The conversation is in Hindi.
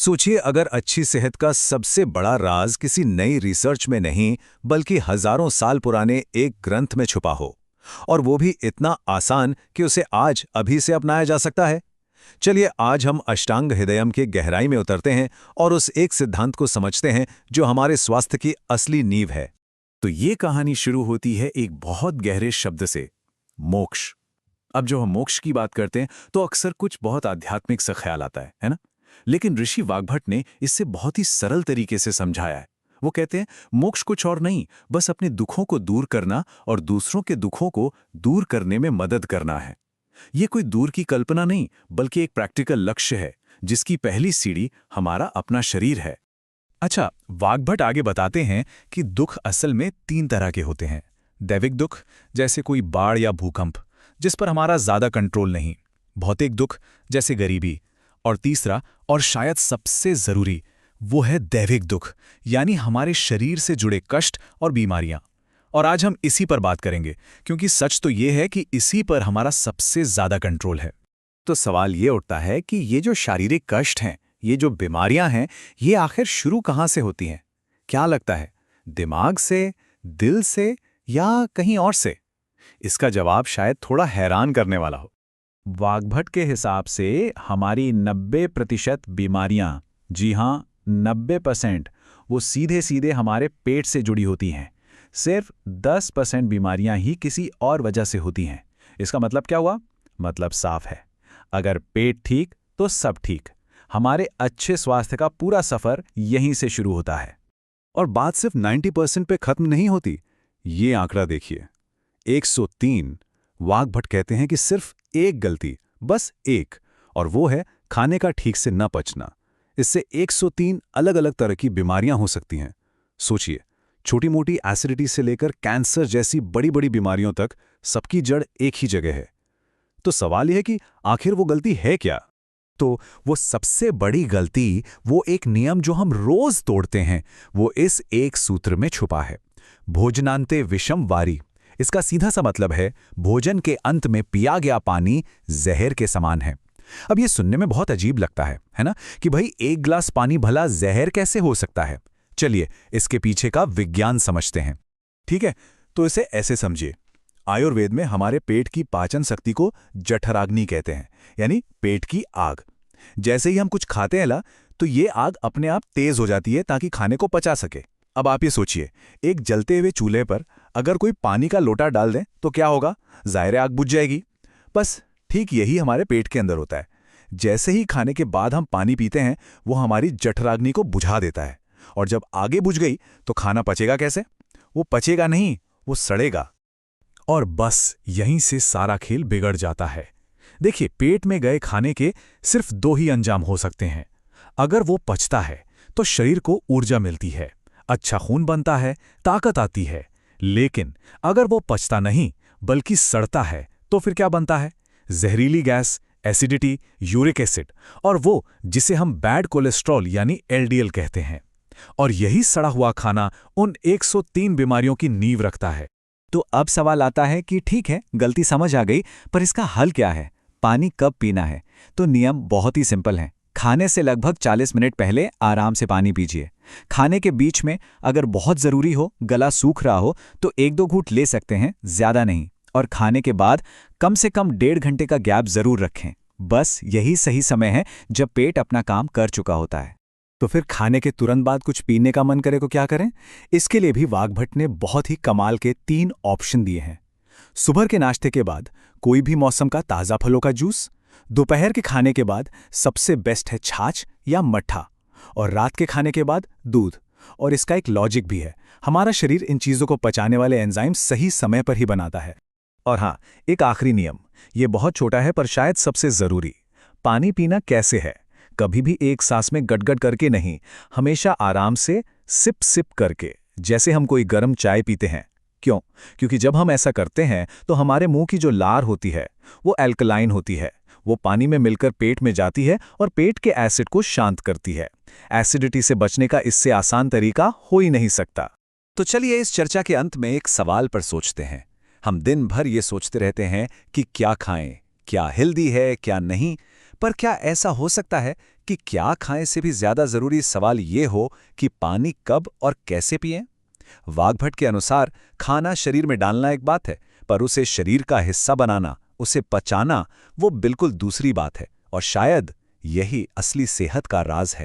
सोचिए, अगर अच्छी सेहत का सबसे बड़ा राज किसी नई रिसर्च में नहीं बल्कि हजारों साल पुराने एक ग्रंथ में छुपा हो, और वो भी इतना आसान कि उसे आज अभी से अपनाया जा सकता है। चलिए, आज हम अष्टांग हृदयम के गहराई में उतरते हैं और उस एक सिद्धांत को समझते हैं जो हमारे स्वास्थ्य की असली नींव है। तो ये कहानी शुरू होती है एक बहुत गहरे शब्द से, मोक्ष। अब जब हम मोक्ष की बात करते हैं तो अक्सर कुछ बहुत आध्यात्मिक सा ख्याल आता है ना? लेकिन ऋषि वाग्भट ने इससे बहुत ही सरल तरीके से समझाया है। वो कहते हैं मोक्ष कुछ और नहीं, बस अपने दुखों को दूर करना और दूसरों के दुखों को दूर करने में मदद करना है। ये कोई दूर की कल्पना नहीं, बल्कि एक प्रैक्टिकल लक्ष्य है जिसकी पहली सीढ़ी हमारा अपना शरीर है। अच्छा, वाग्भट आगे बताते हैं कि दुख असल में 3 तरह के होते हैं। दैविक दुख, जैसे कोई बाढ़ या भूकंप, जिस पर हमारा ज्यादा कंट्रोल नहीं। भौतिक दुख, जैसे गरीबी। और तीसरा, और शायद सबसे जरूरी, वो है दैविक दुख, यानी हमारे शरीर से जुड़े कष्ट और बीमारियां। और आज हम इसी पर बात करेंगे, क्योंकि सच तो ये है कि इसी पर हमारा सबसे ज्यादा कंट्रोल है। तो सवाल ये उठता है कि ये जो शारीरिक कष्ट हैं, ये जो बीमारियां हैं, ये आखिर शुरू कहाँ से होती हैं? क्या लगता है, दिमाग से, दिल से, या कहीं और से? इसका जवाब शायद थोड़ा हैरान करने वाला हो। वाग्भट के हिसाब से हमारी 90% बीमारियां, जी हाँ 90%, वो सीधे सीधे हमारे पेट से जुड़ी होती हैं। सिर्फ 10% बीमारियां ही किसी और वजह से होती हैं। इसका मतलब क्या हुआ? मतलब साफ है, अगर पेट ठीक तो सब ठीक। हमारे अच्छे स्वास्थ्य का पूरा सफर यहीं से शुरू होता है। और बात सिर्फ 90% पे खत्म नहीं होती। ये आंकड़ा देखिए, 103। वाग्भट कहते हैं कि सिर्फ एक गलती, बस एक, और वो है खाने का ठीक से न पचना। इससे 103 अलग अलग तरह की बीमारियां हो सकती हैं। सोचिए, छोटी मोटी एसिडिटी से लेकर कैंसर जैसी बड़ी बड़ी बीमारियों तक, सबकी जड़ एक ही जगह है। तो सवाल यह है कि आखिर वो गलती है क्या? तो वो सबसे बड़ी गलती, वो एक नियम जो हम रोज तोड़ते हैं, वो इस एक सूत्र में छुपा है, भोजनांते विषम वारी। इसका सीधा सा मतलब है, भोजन के अंत में पिया गया पानी जहर के समान है। अब ये सुनने में बहुत अजीब लगता है ना, कि भाई एक गिलास पानी भला जहर कैसे हो सकता है? चलिए इसके पीछे का विज्ञान समझते हैं। ठीक है, तो इसे ऐसे समझिए, आयुर्वेद में हमारे पेट की पाचन शक्ति को जठराग्नि कहते हैं, यानी पेट की आग। जैसे ही हम कुछ खाते हैं तो ये आग अपने आप तेज हो जाती है ताकि खाने को पचा सके। अब आप ये सोचिए, एक जलते हुए चूल्हे पर अगर कोई पानी का लोटा डाल दें तो क्या होगा? ज़ाहिर है आग बुझ जाएगी। बस ठीक यही हमारे पेट के अंदर होता है। जैसे ही खाने के बाद हम पानी पीते हैं, वो हमारी जठराग्नि को बुझा देता है, और जब आगे बुझ गई तो खाना पचेगा कैसे? वो पचेगा नहीं, वो सड़ेगा। और बस यहीं से सारा खेल बिगड़ जाता है। देखिए, पेट में गए खाने के सिर्फ 2 ही अंजाम हो सकते हैं। अगर वो पचता है तो शरीर को ऊर्जा मिलती है, अच्छा खून बनता है, ताकत आती है। लेकिन अगर वो पचता नहीं बल्कि सड़ता है तो फिर क्या बनता है? जहरीली गैस, एसिडिटी, यूरिक एसिड, और वो जिसे हम बैड कोलेस्ट्रॉल यानी एलडीएल कहते हैं। और यही सड़ा हुआ खाना उन 103 बीमारियों की नींव रखता है। तो अब सवाल आता है कि ठीक है, गलती समझ आ गई, पर इसका हल क्या है? पानी कब पीना है? तो नियम बहुत ही सिंपल है। खाने से लगभग 40 मिनट पहले आराम से पानी पीजिए। खाने के बीच में अगर बहुत ज़रूरी हो, गला सूख रहा हो, तो 1-2 घूंट ले सकते हैं, ज़्यादा नहीं। और खाने के बाद कम से कम 1.5 घंटे का गैप ज़रूर रखें। बस यही सही समय है जब पेट अपना काम कर चुका होता है। तो फिर खाने के तुरंत बाद कुछ पीने का मन करे तो क्या करें? इसके लिए भी वाग्भट ने बहुत ही कमाल के 3 ऑप्शन दिए हैं। सुबह के नाश्ते के बाद कोई भी मौसम का ताज़ा फलों का जूस, दोपहर के खाने के बाद सबसे बेस्ट है छाछ या मट्ठा, और रात के खाने के बाद दूध। और इसका एक लॉजिक भी है, हमारा शरीर इन चीज़ों को पचाने वाले एंजाइम सही समय पर ही बनाता है। और हाँ, एक आखिरी नियम, ये बहुत छोटा है पर शायद सबसे ज़रूरी। पानी पीना कैसे है? कभी भी एक सांस में गटगट करके नहीं, हमेशा आराम से सिप सिप करके, जैसे हम कोई गर्म चाय पीते हैं। क्यों? क्योंकि जब हम ऐसा करते हैं तो हमारे मुंह की जो लार होती है वो एल्कलाइन होती है, वो पानी में मिलकर पेट में जाती है और पेट के एसिड को शांत करती है। एसिडिटी से बचने का इससे आसान तरीका हो ही नहीं सकता। तो चलिए इस चर्चा के अंत में एक सवाल पर सोचते हैं। हम दिन भर ये सोचते रहते हैं कि क्या खाएं, क्या हेल्दी है, क्या नहीं, पर क्या ऐसा हो सकता है कि क्या खाएं से भी ज्यादा जरूरी सवाल ये हो कि पानी कब और कैसे पिएं? वाग्भट के अनुसार खाना शरीर में डालना एक बात है, पर उसे शरीर का हिस्सा बनाना, उसे पचाना, वो बिल्कुल दूसरी बात है। और शायद यही असली सेहत का राज है।